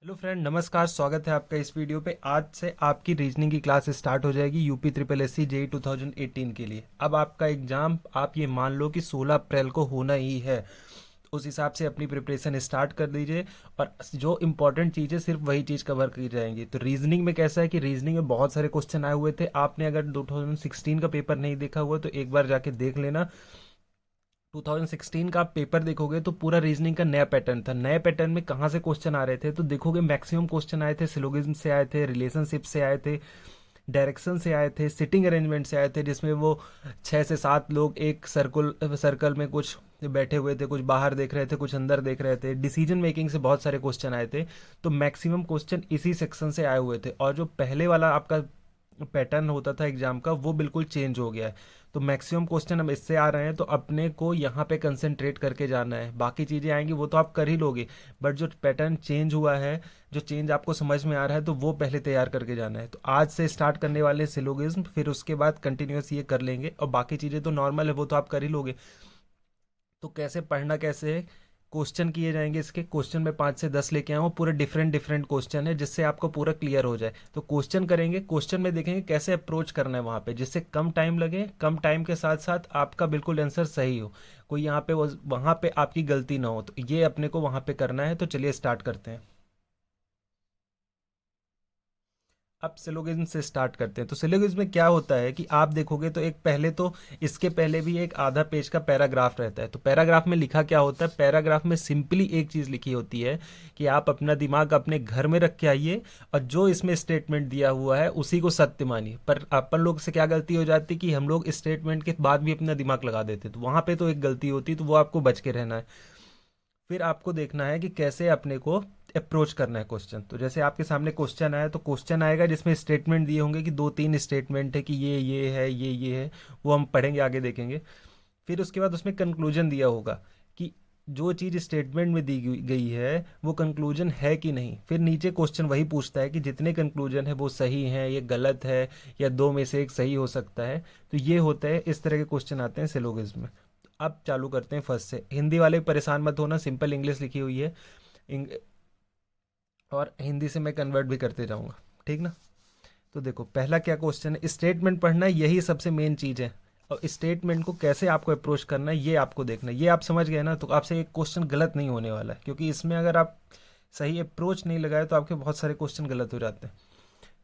Hello friend, नमस्कार। स्वागत है आपका इस वीडियो पे। आज से आपकी रीजनिंग की क्लास स्टार्ट हो जाएगी UP triple S C JE 2018 के लिए। अब आपका एग्ज़ाम आप ये मान लो कि 16 अप्रैल को होना ही है। उस हिसाब से अपनी प्रिपरेशन स्टार्ट कर दीजिए और जो इंपॉर्टेंट चीज़ है सिर्फ वही चीज़ कवर की जाएंगी। तो रीजनिंग में कैसा है कि रीजनिंग में बहुत सारे क्वेश्चन आए हुए थे। आपने अगर 2016 का पेपर नहीं देखा हुआ तो एक बार जाके देख लेना। 2016 का आप पेपर देखोगे तो पूरा रीजनिंग का नया पैटर्न था। नए पैटर्न में कहाँ से क्वेश्चन आ रहे थे तो देखोगे मैक्सिमम क्वेश्चन आए थे सिलोगिज्म से, आए थे रिलेशनशिप से, आए थे डायरेक्शन से, आए थे सिटिंग अरेंजमेंट से, आए थे जिसमें वो 6 से 7 लोग एक सर्कल में कुछ बैठे हुए थे, कुछ बाहर देख रहे थे, कुछ अंदर देख रहे थे। डिसीजन मेकिंग से बहुत सारे क्वेश्चन आए थे। तो मैक्सिमम क्वेश्चन इसी सेक्शन से आए हुए थे और जो पहले वाला आपका पैटर्न होता था एग्जाम का वो बिल्कुल चेंज हो गया है। तो मैक्सिमम क्वेश्चन हम इससे आ रहे हैं तो अपने को यहाँ पे कंसंट्रेट करके जाना है। बाकी चीज़ें आएंगी वो तो आप कर ही लोगे, बट जो पैटर्न चेंज हुआ है, जो चेंज आपको समझ में आ रहा है तो वो पहले तैयार करके जाना है। तो आज से स्टार्ट करने वाले सिलोगिज्म, फिर उसके बाद कंटिन्यूस ये कर लेंगे और बाकी चीज़ें तो नॉर्मल है वो तो आप कर ही लोगे। तो कैसे पढ़ना, कैसे है, क्वेश्चन किए जाएंगे। इसके क्वेश्चन में 5 से 10 लेके आऊँ, पूरे डिफरेंट डिफरेंट क्वेश्चन है जिससे आपको पूरा क्लियर हो जाए। तो क्वेश्चन करेंगे, क्वेश्चन में देखेंगे कैसे अप्रोच करना है वहाँ पे जिससे कम टाइम लगे, कम टाइम के साथ साथ आपका बिल्कुल आंसर सही हो, कोई यहाँ पे वहाँ पे आपकी गलती ना हो। तो ये अपने को वहाँ पे करना है। तो चलिए स्टार्ट करते हैं। अब सिलोगिज्म से स्टार्ट करते हैं। तो सिलोगिज्म में क्या होता है कि आप देखोगे तो एक पहले तो इसके पहले भी एक आधा पेज का पैराग्राफ रहता है। तो पैराग्राफ में लिखा क्या होता है, पैराग्राफ में सिंपली एक चीज़ लिखी होती है कि आप अपना दिमाग अपने घर में रख के आइए और जो इसमें स्टेटमेंट दिया हुआ है उसी को सत्य मानिए। पर अपन लोग से क्या गलती हो जाती है कि हम लोग स्टेटमेंट के बाद भी अपना दिमाग लगा देते, तो वहाँ पे तो एक गलती होती है, तो वो आपको बच के रहना है। फिर आपको देखना है कि कैसे अपने को अप्रोच करना है क्वेश्चन। तो जैसे आपके सामने क्वेश्चन आया तो क्वेश्चन आएगा जिसमें स्टेटमेंट दिए होंगे कि 2-3 स्टेटमेंट है कि ये है, ये है। वो हम पढ़ेंगे, आगे देखेंगे। फिर उसके बाद उसमें कंक्लूजन दिया होगा कि जो चीज़ स्टेटमेंट में दी गई है वो कंक्लूजन है कि नहीं। फिर नीचे क्वेश्चन वही पूछता है कि जितने कंक्लूजन है वो सही हैं, ये गलत है, या दो में से एक सही हो सकता है। तो ये होता है, इस तरह के क्वेश्चन आते हैं सिलोगिज्म में। अब चालू करते हैं फर्स्ट से। हिंदी वाले परेशान मत होना, सिंपल इंग्लिश लिखी हुई है। इंग, और हिंदी से मैं कन्वर्ट भी करते जाऊंगा, ठीक ना। तो देखो पहला क्या क्वेश्चन है, स्टेटमेंट पढ़ना है, यही सबसे मेन चीज़ है। और स्टेटमेंट को कैसे आपको अप्रोच करना है ये आपको देखना है। ये आप समझ गए ना, तो आपसे एक क्वेश्चन गलत नहीं होने वाला है, क्योंकि इसमें अगर आप सही अप्रोच नहीं लगाए तो आपके बहुत सारे क्वेश्चन गलत हो जाते हैं।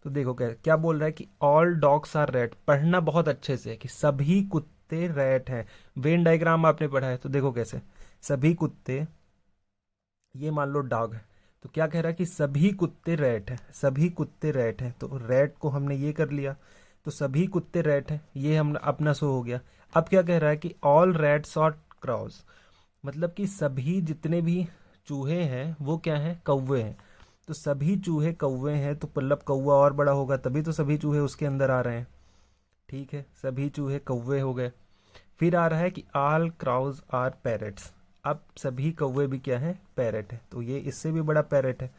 तो देखो क्या क्या बोल रहा है कि ऑल डॉग्स आर रेड। पढ़ना बहुत अच्छे से है कि सभी कुत्ते रेड हैं। वेन डायग्राम आपने पढ़ा है तो देखो कैसे सभी कुत्ते, ये मान लो डॉग है, तो क्या कह रहा है कि सभी कुत्ते रेड हैं, सभी कुत्ते रेड हैं। तो रेड को हमने ये कर लिया, तो सभी कुत्ते रेड हैं, ये हम अपना शो हो गया। अब क्या कह रहा है कि ऑल रेड्स आर क्रॉस, मतलब कि सभी जितने भी चूहे हैं वो क्या हैं, कौवे हैं। तो सभी चूहे कौवे हैं, तो मतलब कौवा और बड़ा होगा तभी तो सभी चूहे उसके अंदर आ रहे हैं। ठीक है, सभी चूहे कौवे हो गए। फिर आ रहा है कि ऑल क्राउज आर पैरट्स। अब सभी कौवे भी क्या है, पैरट है, तो ये इससे भी बड़ा पैरट है,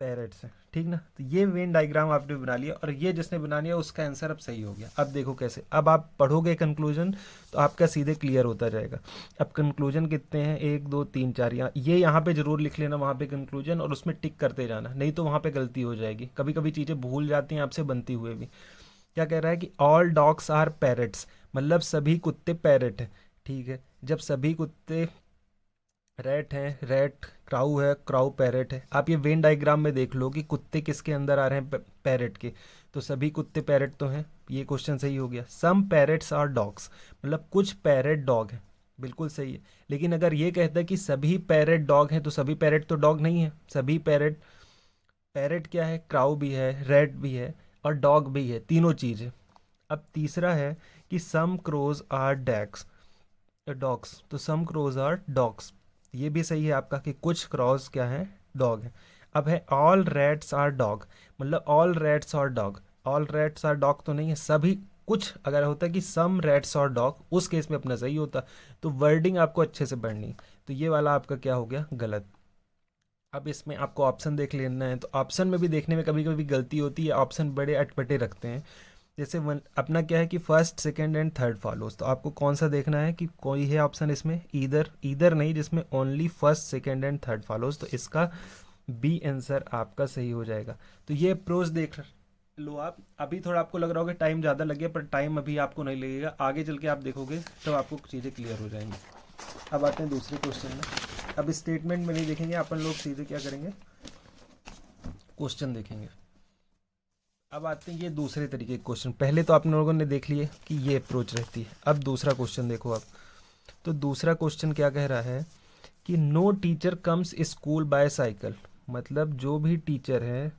पैरट्स है, ठीक ना। तो ये वेन डायग्राम आपने बना लिया और ये जिसने बना लिया उसका आंसर अब सही हो गया। अब देखो कैसे, अब आप पढ़ोगे कंक्लूजन तो आपका सीधे क्लियर होता जाएगा। अब कंक्लूजन कितने हैं, 1 2 3 4, ये यहाँ पे जरूर लिख लेना, वहाँ पे कंक्लूजन, और उसमें टिक करते जाना, नहीं तो वहाँ पे गलती हो जाएगी। कभी कभी चीज़ें भूल जाती हैं आपसे बनती हुए भी। क्या कह रहा है कि ऑल डॉग्स आर पैरट्स, मतलब सभी कुत्ते पैरट हैं। ठीक है, जब सभी कुत्ते रैट हैं, रैट क्राउ है, क्राउ पैरेट है। आप ये वेन डायग्राम में देख लो कि कुत्ते किसके अंदर आ रहे हैं, पैरेट के। तो सभी कुत्ते पैरेट तो हैं, ये क्वेश्चन सही हो गया। सम पैरेट्स आर डॉग्स, मतलब कुछ पैरेट डॉग हैं, बिल्कुल सही है। लेकिन अगर ये कहता है कि सभी पैरेट डॉग हैं तो सभी पैरेट तो डॉग नहीं है। सभी पैरेट, पैरेट क्या है, क्राउ भी है, रैट भी है और डॉग भी है, तीनों चीज़ है। अब तीसरा है कि सम क्रोज आर डैक्स, डॉग्स, तो सम क्रोज आर डॉग्स, ये भी सही है आपका कि कुछ क्रॉस क्या है, डॉग है। अब है ऑल रैट्स आर डॉग, मतलब all rats are dog, all rats are dog तो नहीं है, सभी कुछ। अगर होता कि सम रैट्स और डॉग, उस केस में अपना सही होता। तो वर्डिंग आपको अच्छे से पढ़नी। तो ये वाला आपका क्या हो गया, गलत। अब इसमें आपको ऑप्शन देख लेना है। तो ऑप्शन में भी देखने में कभी कभी गलती होती है, ऑप्शन बड़े अटपटे रखते हैं। जैसे वन अपना क्या है कि first second and third follows, तो आपको कौन सा देखना है कि कोई है ऑप्शन इसमें ईदर, ईदर नहीं, जिसमें only first second and third follows, तो इसका बी आंसर आपका सही हो जाएगा। तो ये अप्रोच देख लो आप। अभी थोड़ा आपको लग रहा होगा टाइम ज़्यादा लगे, पर टाइम अभी आपको नहीं लगेगा, आगे चल के आप देखोगे तो आपको चीज़ें क्लियर हो जाएंगी। अब आते हैं दूसरे क्वेश्चन में। अब स्टेटमेंट में नहीं देखेंगे अपन लोग, सीधे क्या करेंगे, क्वेश्चन देखेंगे। अब आते हैं ये दूसरे तरीके के क्वेश्चन। पहले तो आप लोगों ने देख लिए कि ये अप्रोच रहती है, अब दूसरा क्वेश्चन देखो आप। तो दूसरा क्वेश्चन क्या कह रहा है कि no teacher comes school by cycle, मतलब जो भी टीचर है,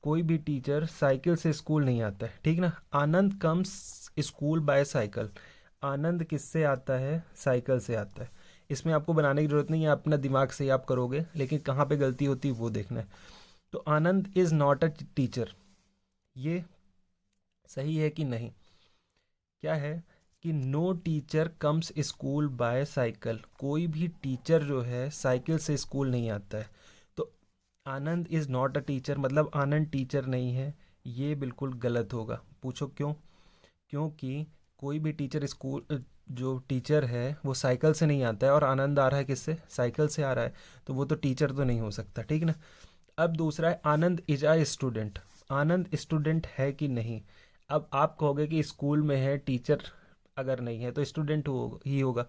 कोई भी टीचर साइकिल से स्कूल नहीं आता है, ठीक ना। आनंद कम्स स्कूल बाय साइकिल, आनंद किससे आता है, साइकिल से आता है। इसमें आपको बनाने की जरूरत नहीं है, अपना दिमाग से ही आप करोगे, लेकिन कहाँ पे गलती होती है वो देखना है। तो Anand is not a teacher, ये सही है कि नहीं। क्या है कि no teacher comes school by cycle, कोई भी टीचर जो है साइकिल से स्कूल नहीं आता है। तो आनंद इज़ नॉट अ टीचर, मतलब आनंद टीचर नहीं है, ये बिल्कुल गलत होगा। पूछो क्यों? क्योंकि कोई भी टीचर स्कूल, जो टीचर है वो साइकिल से नहीं आता है, और आनंद आ रहा है किससे, साइकिल से आ रहा है, तो वो तो टीचर तो नहीं हो सकता, ठीक ना। अब दूसरा है Anand is a student, Anand student है कि नहीं। अब आप कहोगे कि स्कूल में है, टीचर अगर नहीं है तो स्टूडेंट ही होगा,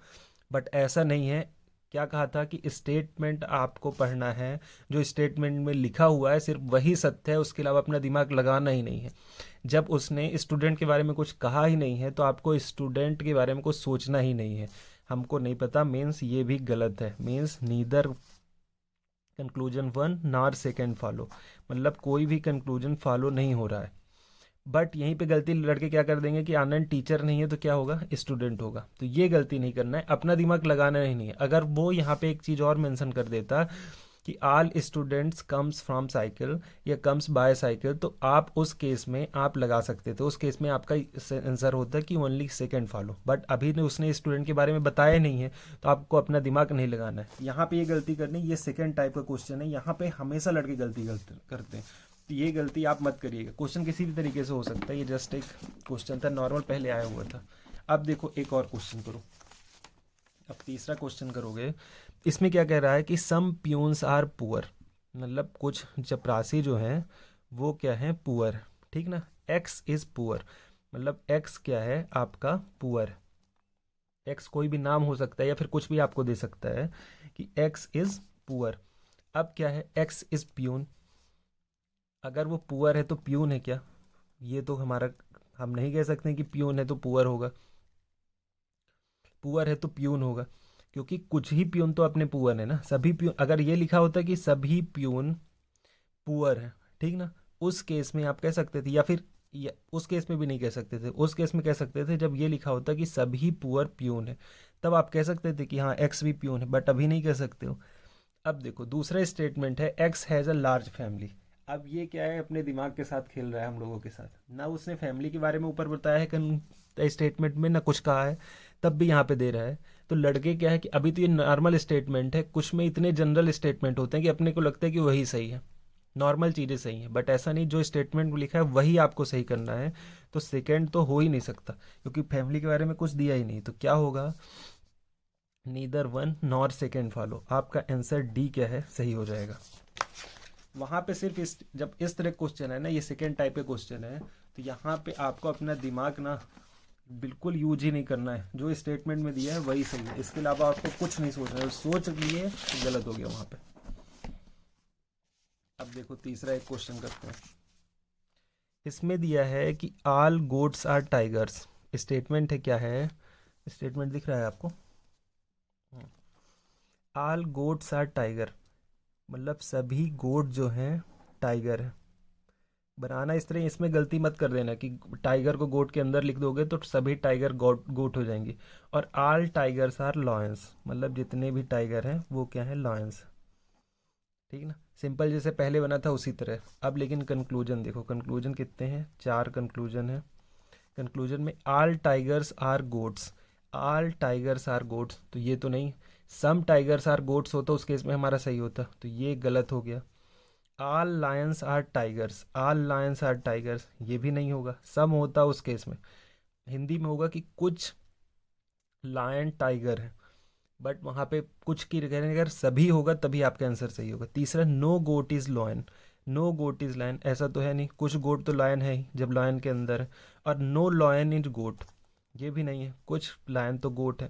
बट ऐसा नहीं है। क्या कहा था कि स्टेटमेंट आपको पढ़ना है, जो स्टेटमेंट में लिखा हुआ है सिर्फ वही सत्य है, उसके अलावा अपना दिमाग लगाना ही नहीं है। जब उसने स्टूडेंट के बारे में कुछ कहा ही नहीं है, तो आपको स्टूडेंट के बारे में कुछ सोचना ही नहीं है। हमको नहीं पता मीन्स ये भी गलत है, means neither conclusion one nor second follow, मतलब कोई भी कंक्लूजन फॉलो नहीं हो रहा है। बट यहीं पे गलती लड़के क्या कर देंगे कि आनंद टीचर नहीं है तो क्या होगा, स्टूडेंट होगा। तो ये गलती नहीं करना है, अपना दिमाग लगाना ही नहीं है। अगर वो यहाँ पे एक चीज़ और मेंशन कर देता कि all students comes from cycle या कम्स बाय साइकिल, तो आप उस केस में आप लगा सकते थे, उस केस में आपका आंसर होता कि ओनली सेकेंड फॉलो। बट अभी ने उसने स्टूडेंट के बारे में बताया नहीं है, तो आपको अपना दिमाग नहीं लगाना है। यहाँ पे ये गलती करनी, ये सेकेंड टाइप का क्वेश्चन है, यहाँ पे हमेशा लड़के गलती करते हैं। तो ये गलती आप मत करिएगा। क्वेश्चन किसी भी तरीके से हो सकता है, ये जस्ट एक क्वेश्चन था, नॉर्मल पहले आया हुआ था। अब देखो एक और क्वेश्चन करो। अब तीसरा क्वेश्चन करोगे, इसमें क्या कह रहा है कि सम प्यून्स आर पुअर, मतलब कुछ चपरासी जो हैं वो क्या है, पुअर, ठीक ना। एक्स इज पुअर, मतलब एक्स क्या है आपका, पुअर। एक्स कोई भी नाम हो सकता है या फिर कुछ भी आपको दे सकता है कि एक्स इज पुअर। अब क्या है, एक्स इज प्यून, अगर वो पुअर है तो प्यून है क्या, ये तो हमारा, हम नहीं कह सकते कि प्यून है तो पुअर होगा, पुअर है तो प्यून होगा, क्योंकि कुछ ही प्यून तो अपने पुअर है ना, सभी प्यून। अगर ये लिखा होता कि सभी प्यून पुअर है, ठीक ना, उस केस में आप कह सकते थे, या उस केस में भी नहीं कह सकते थे, उस केस में कह सकते थे जब ये लिखा होता कि सभी पुअर प्यून है, तब आप कह सकते थे कि हाँ एक्स भी प्यून है, बट अभी नहीं कह सकते हो। अब देखो दूसरा स्टेटमेंट है x has a large family. अब ये क्या है, अपने दिमाग के साथ खेल रहा है हम लोगों के साथ, ना उसने फैमिली के बारे में ऊपर बताया है स्टेटमेंट में, ना कुछ कहा है, तब भी यहाँ पे दे रहा है। तो लड़के क्या है कि अभी तो ये नॉर्मल स्टेटमेंट है, कुछ में इतने जनरल स्टेटमेंट होते हैं कि अपने को लगता है कि वही सही है, नॉर्मल चीज़ें सही हैं, बट ऐसा नहीं, जो स्टेटमेंट में लिखा है वही आपको सही करना है। तो सेकेंड तो हो ही नहीं सकता, क्योंकि फैमिली के बारे में कुछ दिया ही नहीं, तो क्या होगा, neither one nor second follow. आपका आंसर डी क्या है, सही हो जाएगा। वहाँ पे सिर्फ जब इस तरह क्वेश्चन है ना, ये सेकेंड टाइप के क्वेश्चन है, तो यहाँ पे आपको अपना दिमाग ना बिल्कुल यूज ही नहीं करना है, जो स्टेटमेंट में दिया है वही सही है, इसके अलावा आपको कुछ नहीं सोचना है। सोच लिए तो गलत हो गया वहाँ पे। अब देखो तीसरा एक क्वेश्चन करते हैं। इसमें दिया है कि all goats are tigers, statement है क्या है, स्टेटमेंट दिख रहा है आपको, ऑल गोट्स आर टाइगर, मतलब सभी गोट जो हैं टाइगर है। बनाना इस तरह, इसमें गलती मत कर देना कि टाइगर को गोट के अंदर लिख दोगे तो सभी टाइगर गोट गोट हो जाएंगे। और ऑल टाइगर्स आर लॉयंस, मतलब जितने भी टाइगर हैं वो क्या है, लॉयंस, ठीक ना। सिंपल जैसे पहले बना था उसी तरह। अब लेकिन कंक्लूजन देखो, कंक्लूजन कितने हैं, 4 कंक्लूजन है। कंक्लूजन में all tigers are goats, all tigers are goats, तो ये तो नहीं। सम टाइगर्स आर गोट्स होता, उस केस में हमारा सही होता, तो ये गलत हो गया। All lions are tigers, all lions are tigers, ये भी नहीं होगा। सम होता उस केस में, हिंदी में होगा कि कुछ लायन टाइगर है, बट वहाँ पे कुछ की जगह अगर सभी होगा तभी आपका आंसर सही होगा। तीसरा, no goat is lion, no goat is lion, ऐसा तो है नहीं, कुछ गोट तो लायन है ही जब लायन के अंदर है। और नो लॉयन इज गोट, ये भी नहीं है, कुछ लायन तो गोट है।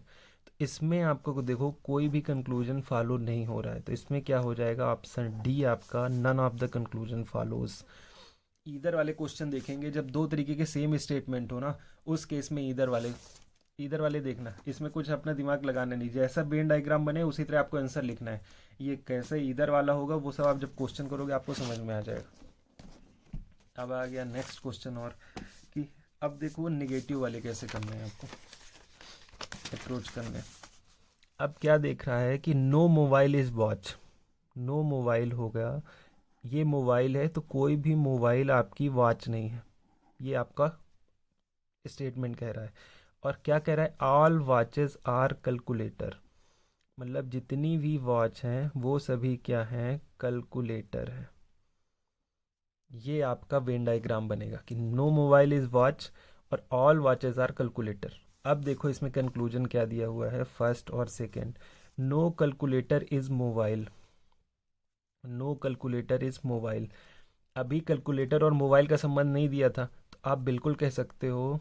तो इसमें आपको देखो कोई भी कंक्लूजन फॉलो नहीं हो रहा है, तो इसमें क्या हो जाएगा, ऑप्शन डी आपका, none of the conclusion follows. Either वाले क्वेश्चन देखेंगे जब दो तरीके के सेम स्टेटमेंट हो ना, उस केस में ईदर वाले देखना, इसमें कुछ अपना दिमाग लगाना नहीं, जैसा वेन डायग्राम बने उसी तरह आपको आंसर लिखना है। ये कैसे ईदर वाला होगा वो सब आप जब क्वेश्चन करोगे आपको समझ में आ जाएगा। अब आ गया नेक्स्ट क्वेश्चन, और कि अब देखो निगेटिव वाले कैसे करने हैं आपको अप्रोच करने हैं। अब क्या देख रहा है कि no mobile is watch, no mobile हो गया, ये मोबाइल है तो कोई भी मोबाइल आपकी वॉच नहीं है, ये आपका स्टेटमेंट कह रहा है। और क्या कह रहा है, ऑल वॉचेस आर कैलकुलेटर, मतलब जितनी भी वॉच हैं वो सभी क्या हैं, कैलकुलेटर है। ये आपका वेन डायग्राम बनेगा कि नो मोबाइल इज वॉच और ऑल वॉचेस आर कैलकुलेटर। अब देखो इसमें कंक्लूजन क्या दिया हुआ है, फर्स्ट और second, no calculator is mobile, no calculator is mobile. अभी कैलकुलेटर और मोबाइल का संबंध नहीं दिया था, तो आप बिल्कुल कह सकते हो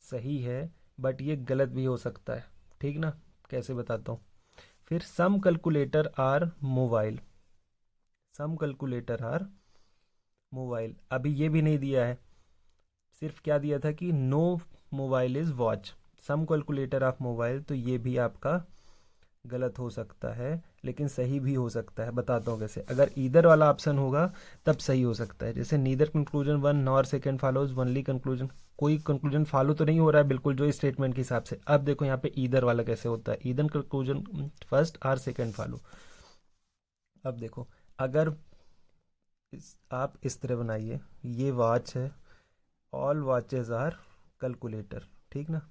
सही है, बट ये गलत भी हो सकता है, ठीक ना। कैसे बताता हूँ। फिर some calculator are mobile, some calculator are mobile, अभी ये भी नहीं दिया है, सिर्फ क्या दिया था कि no mobile is watch, some calculator of mobile, तो ये भी आपका गलत हो सकता है, लेकिन सही भी हो सकता है। बताता हूँ कैसे, अगर ईदर वाला ऑप्शन होगा तब सही हो सकता है, जैसे neither conclusion one nor second follows only conclusion, कोई कंक्लूजन फॉलो तो नहीं हो रहा है बिल्कुल जो स्टेटमेंट के हिसाब से। अब देखो यहाँ पे ईदर वाला कैसे होता है, either conclusion first or second follow. अब देखो, अगर आप इस तरह बनाइए, ये वॉच है, ऑल वॉचेज आर कैलकुलेटर, ठीक ना,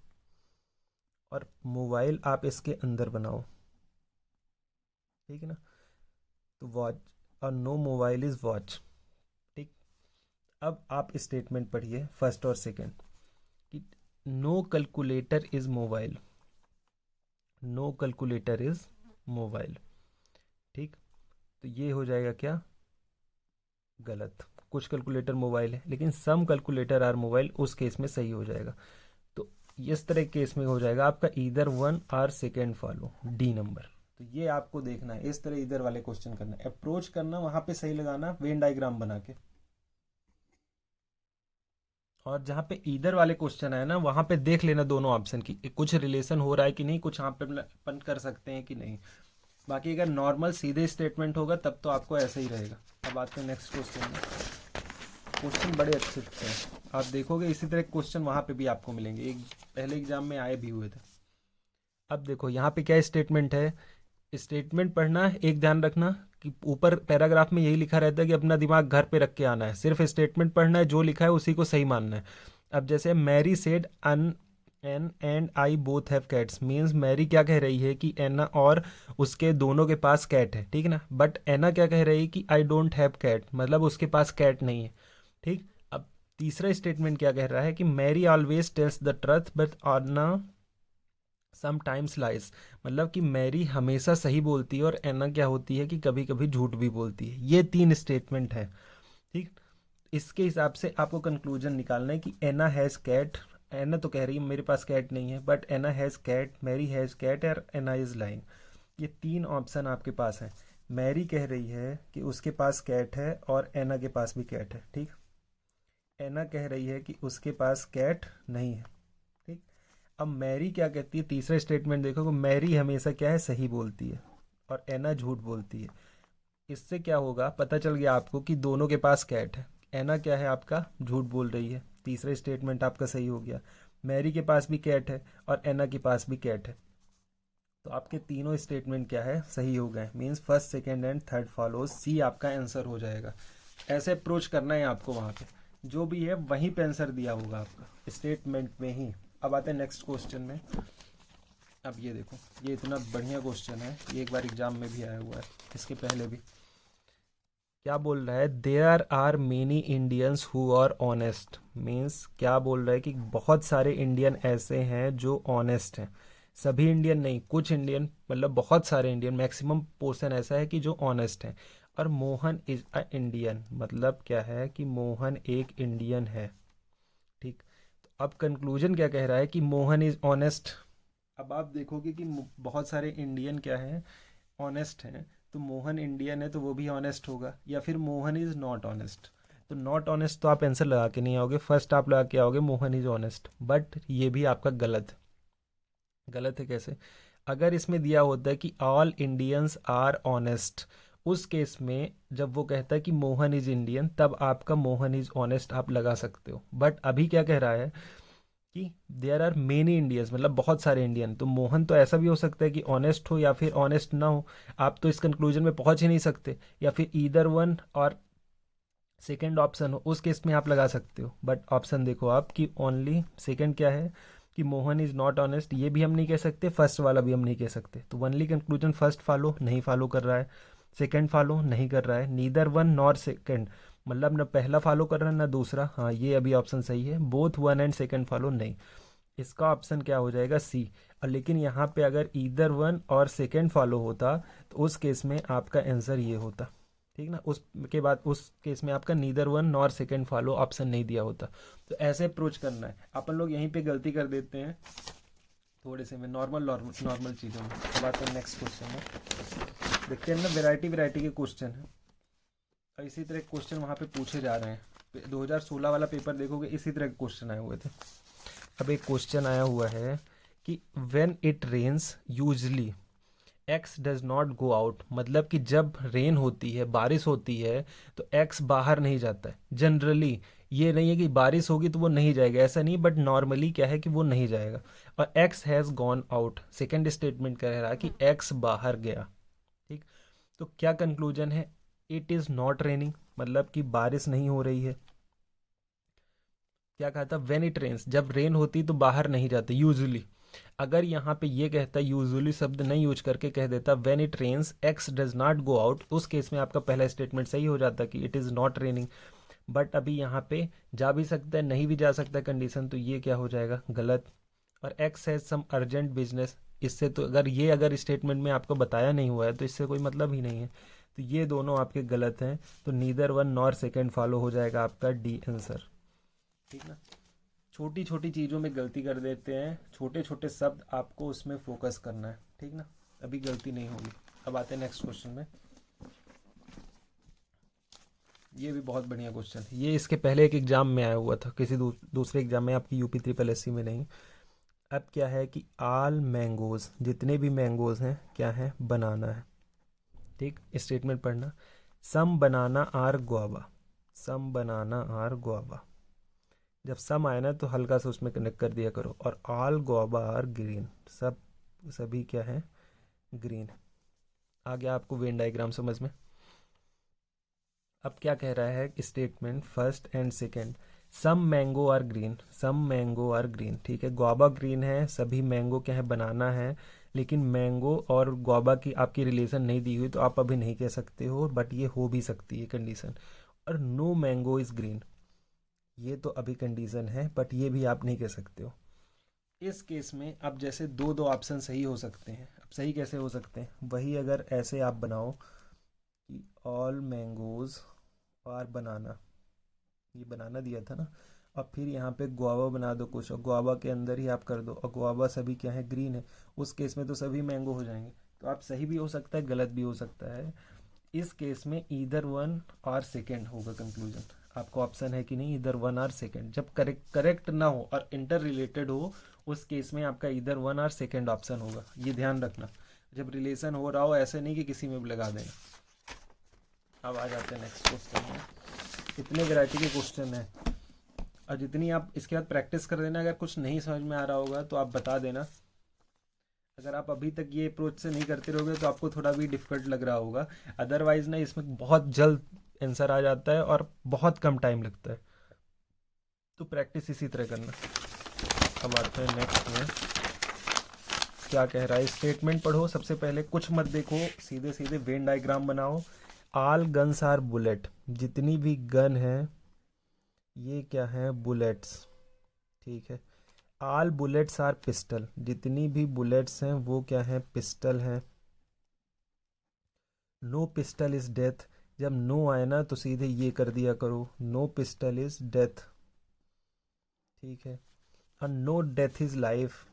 और मोबाइल आप इसके अंदर बनाओ, ठीक है ना, तो वॉच और नो मोबाइल इज वॉच, ठीक। अब आप स्टेटमेंट पढ़िए फर्स्ट और सेकंड कि no calculator is mobile, no calculator is mobile, ठीक। तो ये हो जाएगा क्या, गलत, कुछ कैलकुलेटर मोबाइल है लेकिन सम कैलकुलेटर आर मोबाइल, उस केस में सही हो जाएगा। तो इस तरह केस में हो जाएगा आपका either one or second follow, D number. तो ये आपको देखना है, इस तरह इधर वाले क्वेश्चन करना है, अप्रोच करना वहां पे सही लगाना वेन डायग्राम बना के। और जहाँ पे ईदर वाले क्वेश्चन है ना, वहां पे देख लेना दोनों ऑप्शन की कुछ रिलेशन हो रहा है कि नहीं, कुछ यहाँ पे अपन कर सकते हैं कि नहीं। बाकी अगर नॉर्मल सीधे स्टेटमेंट होगा तब तो आपको ऐसे ही रहेगा। अब आते हैं नेक्स्ट क्वेश्चन में। क्वेश्चन बड़े अच्छे हैं, आप देखोगे इसी तरह क्वेश्चन वहां पे भी आपको मिलेंगे, एक पहले एग्जाम में आए भी हुए थे। अब देखो यहाँ पे क्या स्टेटमेंट है, स्टेटमेंट पढ़ना एक ध्यान रखना कि ऊपर पैराग्राफ में यही लिखा रहता है कि अपना दिमाग घर पे रख के आना है, सिर्फ स्टेटमेंट पढ़ना है, जो लिखा है उसी को सही मानना है। अब जैसे Mary said Anna and I both have cats, means Mary क्या कह रही है कि एना और उसके दोनों के पास कैट है, ठीक ना, बट एना क्या कह रही है कि आई डोंट हैव कैट, मतलब उसके पास कैट नहीं है, ठीक। अब तीसरा स्टेटमेंट क्या कह रहा है कि Mary always tells the truth but Anna sometimes lies, मतलब कि मैरी हमेशा सही बोलती है और एना क्या होती है कि कभी कभी झूठ भी बोलती है। ये तीन स्टेटमेंट है, ठीक। इसके हिसाब से आपको कंक्लूजन निकालना है कि एना हैज़ कैट, एना तो कह रही है मेरे पास कैट नहीं है, but Anna has cat, Mary has cat और एना इज़ लाइंग। ये तीन ऑप्शन आपके पास हैं। मैरी कह रही है कि उसके पास कैट है और एना के पास भी कैट है, ठीक। एना कह रही है कि उसके पास कैट नहीं है, ठीक। अब मैरी क्या कहती है, तीसरा स्टेटमेंट देखो कि मैरी हमेशा क्या है, सही बोलती है और एना झूठ बोलती है। इससे क्या होगा, पता चल गया आपको कि दोनों के पास कैट है, एना क्या है आपका, झूठ बोल रही है, तीसरा स्टेटमेंट आपका सही हो गया। मैरी के पास भी कैट है और एना के पास भी कैट है, तो आपके तीनों स्टेटमेंट क्या है, सही हो गए, means first second and third follows, C आपका आंसर हो जाएगा। ऐसे अप्रोच करना है आपको, वहाँ पे जो भी है वहीं पे आंसर दिया होगा आपका स्टेटमेंट में ही। अब आते हैं नेक्स्ट क्वेश्चन में। अब ये देखो, ये इतना बढ़िया क्वेश्चन है, ये एक बार एग्जाम में भी आया हुआ है, इसके पहले भी। क्या बोल रहा है, there are many Indians who are honest, means क्या बोल रहा है कि बहुत सारे इंडियन ऐसे हैं जो ऑनेस्ट हैं। सभी इंडियन नहीं, कुछ इंडियन, मतलब बहुत सारे इंडियन, मैक्सिमम पोर्शन ऐसा है कि जो ऑनेस्ट हैं। और मोहन इज अ इंडियन, मतलब क्या है कि मोहन एक इंडियन है। ठीक, तो अब कंक्लूजन क्या कह रहा है कि मोहन इज ऑनेस्ट। अब आप देखोगे कि बहुत सारे इंडियन क्या हैं, ऑनेस्ट हैं। तो मोहन इंडियन है तो वो भी ऑनेस्ट होगा, या फिर मोहन इज नॉट ऑनेस्ट। तो नॉट ऑनेस्ट तो आप आंसर लगा के नहीं आओगे, फर्स्ट आप लगा के आओगे मोहन इज ऑनेस्ट, बट ये भी आपका गलत है। गलत है कैसे? अगर इसमें दिया होता है कि ऑल इंडियंस आर ऑनेस्ट, उस केस में जब वो कहता है कि मोहन इज इंडियन, तब आपका मोहन इज ऑनेस्ट आप लगा सकते हो। बट अभी क्या कह रहा है कि देयर आर मेनी इंडियंस, मतलब बहुत सारे इंडियन, तो मोहन तो ऐसा भी हो सकता है कि ऑनेस्ट हो या फिर ऑनेस्ट ना हो। आप तो इस कंक्लूजन में पहुंच ही नहीं सकते, या फिर ईदर वन और सेकेंड ऑप्शन हो, उस केस में आप लगा सकते हो। बट ऑप्शन देखो आप कि ओनली सेकेंड क्या है कि मोहन इज नॉट ऑनेस्ट, ये भी हम नहीं कह सकते, फर्स्ट वाला भी हम नहीं कह सकते। तो ओनली कंक्लूजन फर्स्ट फॉलो नहीं फॉलो कर रहा है, सेकेंड फॉलो नहीं कर रहा है, नीदर वन नॉर सेकेंड, मतलब न पहला फॉलो कर रहा है ना दूसरा। हाँ, ये अभी ऑप्शन सही है, both one and second follow नहीं। इसका ऑप्शन क्या हो जाएगा, सी। और लेकिन यहाँ पे अगर ईदर वन और सेकेंड फॉलो होता तो उस केस में आपका आंसर ये होता। ठीक ना, उसके बाद उस केस में आपका neither one nor second follow option नहीं दिया होता। तो ऐसे अप्रोच करना है। अपन लोग यहीं पे गलती कर देते हैं थोड़े से में, नॉर्मल नॉर्मल चीज़ों में। अब आते हैं नेक्स्ट क्वेश्चन में, देखते हैं ना, वैरायटी वैरायटी के क्वेश्चन है और इसी तरह क्वेश्चन वहाँ पे पूछे जा रहे हैं। 2016 वाला पेपर देखोगे, इसी तरह के क्वेश्चन आए हुए थे। अब एक क्वेश्चन आया हुआ है कि when it rains usually X does not go out, मतलब कि जब रेन होती है, बारिश होती है, तो एक्स बाहर नहीं जाता है जनरली। ये नहीं है कि बारिश होगी तो वो नहीं जाएगा, ऐसा नहीं, बट नॉर्मली क्या है कि वो नहीं जाएगा। और x has gone out, second statement कह रहा है कि एक्स बाहर गया। ठीक, तो क्या कंक्लूजन है, इट इज़ नॉट रेनिंग, मतलब कि बारिश नहीं हो रही है। क्या कहा था, वेन इट रेन्स, जब रेन होती तो बाहर नहीं जाते यूजुअली। अगर यहाँ पे ये कहता यूजुअली शब्द नहीं यूज करके कह देता when it rains X does not go out, उस केस में आपका पहला स्टेटमेंट सही हो जाता कि it is not raining. But अभी यहाँ पे जा भी सकता है, नहीं भी जा सकता है कंडीशन, तो ये क्या हो जाएगा, गलत। और X has some urgent business, इससे तो अगर स्टेटमेंट में आपको बताया नहीं हुआ है तो इससे कोई मतलब ही नहीं है। तो ये दोनों आपके गलत हैं, तो neither one nor second follow हो जाएगा आपका डी आंसर। ठीक ना, छोटी छोटी चीज़ों में गलती कर देते हैं, छोटे छोटे शब्द आपको उसमें फोकस करना है। ठीक ना, अभी गलती नहीं होगी। अब आते हैं नेक्स्ट क्वेश्चन में। ये भी बहुत बढ़िया क्वेश्चन है, ये इसके पहले एक एग्जाम में आया हुआ था, किसी दूसरे एग्जाम में, आपकी यूपी ट्रिपल एस सी में नहीं। अब क्या है कि आल मैंगोज, जितने भी मैंगोज हैं क्या है, बनाना है। ठीक, स्टेटमेंट पढ़ना, some banana are guava, some banana are guava. जब सम आए ना तो हल्का सा उसमें कनेक्ट कर दिया करो। और ऑल गुआवा आर ग्रीन, सभी क्या है, ग्रीन। आ गया आपको वेन डायग्राम समझ में। अब क्या कह रहा है statement first and second, some mango are green, some mango are green. ठीक है, गुआवा ग्रीन है, सभी मैंगो क्या है, बनाना है। लेकिन मैंगो और गुआवा की आपकी रिलेशन नहीं दी हुई, तो आप अभी नहीं कह सकते हो, बट ये हो भी सकती है कंडीशन। और नो मैंगो इज ग्रीन, ये तो अभी कंडीशन है, बट ये भी आप नहीं कह सकते हो। इस केस में अब जैसे दो दो ऑप्शन सही हो सकते हैं। अब सही कैसे हो सकते हैं, वही अगर ऐसे आप बनाओ कि ऑल मैंगोज आर बनाना, ये बनाना दिया था ना, और फिर यहाँ पे गुआवा बना दो कुछ, और गुआवा के अंदर ही आप कर दो, और गुआवा सभी क्या है, ग्रीन है। उस केस में तो सभी मैंगो हो जाएंगे। तो आप सही भी हो सकता है, गलत भी हो सकता है। इस केस में ईदर वन और सेकेंड होगा कंक्लूजन। आपको ऑप्शन है कि नहीं, इधर वन और सेकेंड। जब करेक्ट ना हो और इंटर रिलेटेड हो, उस केस में आपका इधर वन और सेकेंड ऑप्शन होगा, ये ध्यान रखना। जब रिलेशन हो रहा हो, ऐसे नहीं कि किसी में भी लगा देना। अब आ जाते हैं नेक्स्ट क्वेश्चन में। इतने वैरायटी के क्वेश्चन हैं, और जितनी आप इसके बाद प्रैक्टिस कर देना। अगर कुछ नहीं समझ में आ रहा होगा तो आप बता देना। अगर आप अभी तक ये अप्रोच से नहीं करते रहोगे तो आपको थोड़ा भी डिफिकल्ट लग रहा होगा। अदरवाइज ना इसमें बहुत जल्द आंसर आ जाता है और बहुत कम टाइम लगता है। तो प्रैक्टिस इसी तरह करना। अब आते हैं नेक्स्ट में, क्या कह रहा है, स्टेटमेंट पढ़ो सबसे पहले, कुछ मत देखो, सीधे सीधे वेन डायग्राम बनाओ। ऑल गन्स आर बुलेट, जितनी भी गन है ये क्या है, बुलेट्स, ठीक है। ऑल बुलेट्स आर पिस्टल, जितनी भी बुलेट्स हैं वो क्या है, पिस्टल है। नो पिस्टल इज डेथ, जब नो आए ना तो सीधे ये कर दिया करो, नो पिस्टल इज डेथ, ठीक है। और नो डेथ इज लाइफ,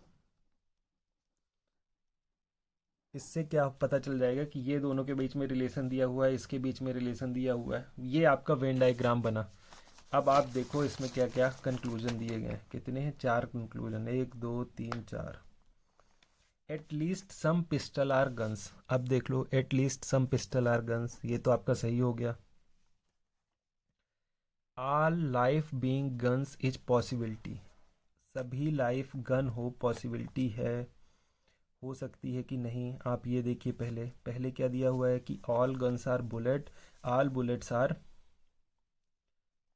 इससे क्या पता चल जाएगा कि ये दोनों के बीच में रिलेशन दिया हुआ है, इसके बीच में रिलेशन दिया हुआ है। ये आपका वेन डायग्राम बना। अब आप देखो इसमें क्या क्या कंक्लूजन दिए गए हैं, कितने हैं, 4 conclusion, 1 2 3 4। At least some pistol are guns, अब देख लो, at least some pistol are guns, ये तो आपका सही हो गया। All life being guns is possibility, सभी लाइफ गन हो पॉसिबिलिटी है, हो सकती है कि नहीं। आप ये देखिए, पहले पहले क्या दिया हुआ है कि all guns are bullet, all bullets are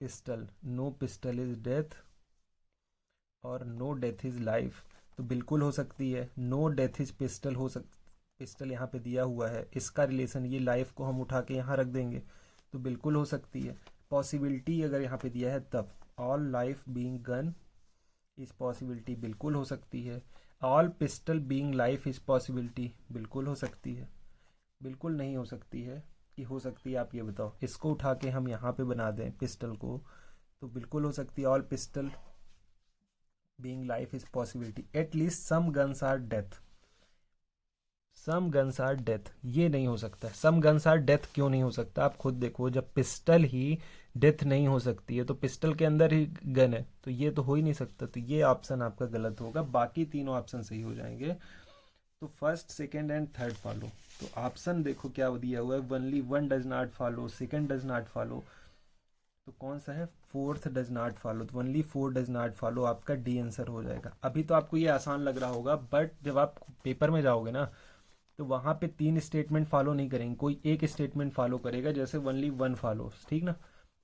pistol, no pistol is death और नो डेथ इज लाइफ। तो बिल्कुल हो सकती है, नो डेथ इज पिस्टल हो सक, पिस्टल यहाँ पे दिया हुआ है, इसका रिलेशन ये लाइफ को हम उठा के यहाँ रख देंगे तो बिल्कुल हो सकती है। पॉसिबिलिटी अगर यहाँ पे दिया है तब, all life being gun is possibility, बिल्कुल हो सकती है। All pistol being life is possibility, बिल्कुल हो सकती है। बिल्कुल नहीं हो सकती है कि हो सकती है, आप ये बताओ। इसको उठा के हम यहाँ पे बना दें पिस्टल को तो बिल्कुल हो सकती है, all pistol being life is possibility. At least some guns are death, some guns are death, ये नहीं हो सकता। सम गन्स आर डेथ क्यों नहीं हो सकता, आप खुद देखो, जब पिस्टल ही डेथ नहीं हो सकती है तो पिस्टल के अंदर ही गन है, तो ये तो हो ही नहीं सकता। तो ये ऑप्शन आपका गलत होगा, बाकी तीनों ऑप्शन सही हो जाएंगे। तो first second and third follow. तो ऑप्शन देखो क्या दिया हुआ है, only one does not follow, second does not follow, तो कौन सा है, फोर्थ डज नॉट फॉलो, तो only four does not follow, आपका डी आंसर हो जाएगा। अभी तो आपको ये आसान लग रहा होगा, बट जब आप पेपर में जाओगे ना तो वहाँ पे 3 स्टेटमेंट फॉलो नहीं करेंगे, कोई एक स्टेटमेंट फॉलो करेगा, जैसे ओनली वन फॉलो, ठीक ना।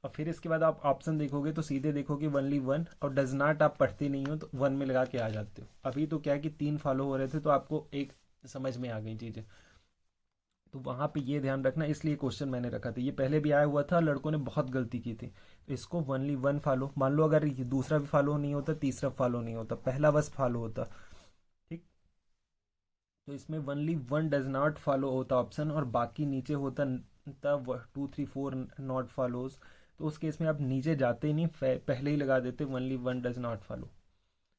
और फिर इसके बाद आप ऑप्शन देखोगे तो सीधे देखोगे ओनली वन, और डज नॉट आप पढ़ते नहीं हो तो वन में लगा के आ जाते हो। अभी तो क्या है कि 3 फॉलो हो रहे थे तो आपको एक समझ में आ गई चीज़ें, तो वहाँ पे ये ध्यान रखना, इसलिए क्वेश्चन मैंने रखा था। ये पहले भी आया हुआ था, लड़कों ने बहुत गलती की थी। तो इसको ओनली वन फॉलो, मान लो अगर ये दूसरा भी फॉलो नहीं होता, तीसरा फॉलो नहीं होता, पहला बस फॉलो होता, ठीक। तो इसमें only one does not follow होता ऑप्शन, और बाकी नीचे होता तब 2 3 4 नॉट फॉलोज। तो उस केस में आप नीचे जाते ही नहीं, पहले ही लगा देते only one does not follow,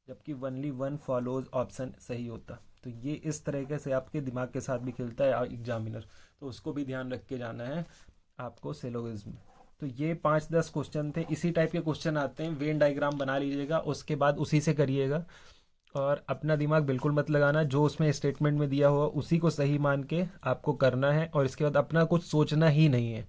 जबकि ओनली वन फॉलोज ऑप्शन सही होता। तो ये इस तरीके से आपके दिमाग के साथ भी खेलता है एग्जामिनर, तो उसको भी ध्यान रख के जाना है आपको सिलोगिज्म में। तो ये 5-10 क्वेश्चन थे, इसी टाइप के क्वेश्चन आते हैं। वेन डायग्राम बना लीजिएगा, उसके बाद उसी से करिएगा, और अपना दिमाग बिल्कुल मत लगाना, जो उसमें स्टेटमेंट में दिया हुआ उसी को सही मान के आपको करना है, और इसके बाद अपना कुछ सोचना ही नहीं है,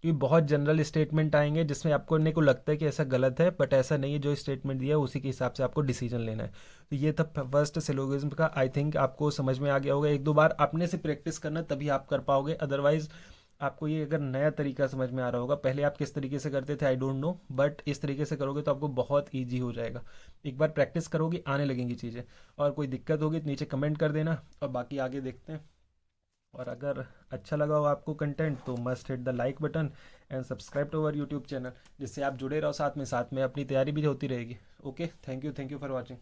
क्योंकि बहुत जनरल स्टेटमेंट आएंगे जिसमें आपको ने को लगता है कि ऐसा गलत है, बट ऐसा नहीं है। जो स्टेटमेंट दिया है उसी के हिसाब से आपको डिसीजन लेना है। तो ये था फर्स्ट सिलोगिज्म का, आई थिंक आपको समझ में आ गया होगा। 1-2 बार अपने से प्रैक्टिस करना, तभी आप कर पाओगे, अदरवाइज आपको ये अगर नया तरीका समझ में आ रहा होगा, पहले आप किस तरीके से करते थे आई डोंट नो, बट इस तरीके से करोगे तो आपको बहुत ईजी हो जाएगा। एक बार प्रैक्टिस करोगे आने लगेंगी चीज़ें। और कोई दिक्कत होगी तो नीचे कमेंट कर देना, और बाकी आगे देखते हैं। और अगर अच्छा लगा हो आपको कंटेंट तो must hit the like button and subscribe to our YouTube channel, जिससे आप जुड़े रहो साथ में अपनी तैयारी भी होती रहेगी। Okay, thank you for watching.